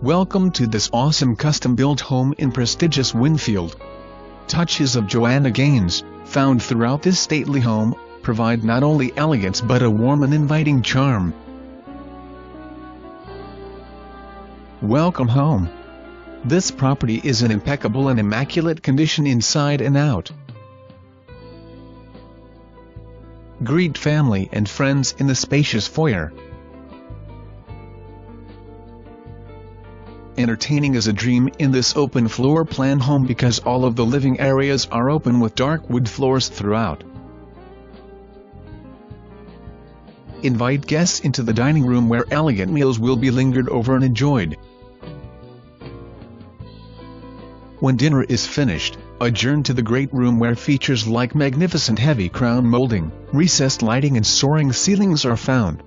Welcome to this awesome custom-built home in prestigious Wynnfield. Touches of Joanna Gaines, found throughout this stately home, provide not only elegance but a warm and inviting charm. Welcome home. This property is in impeccable and immaculate condition inside and out. Greet family and friends in the spacious foyer. Entertaining is a dream in this open floor plan home because all of the living areas are open with dark wood floors throughout. Invite guests into the dining room where elegant meals will be lingered over and enjoyed. When dinner is finished, adjourn to the great room where features like magnificent heavy crown molding, recessed lighting and soaring ceilings are found.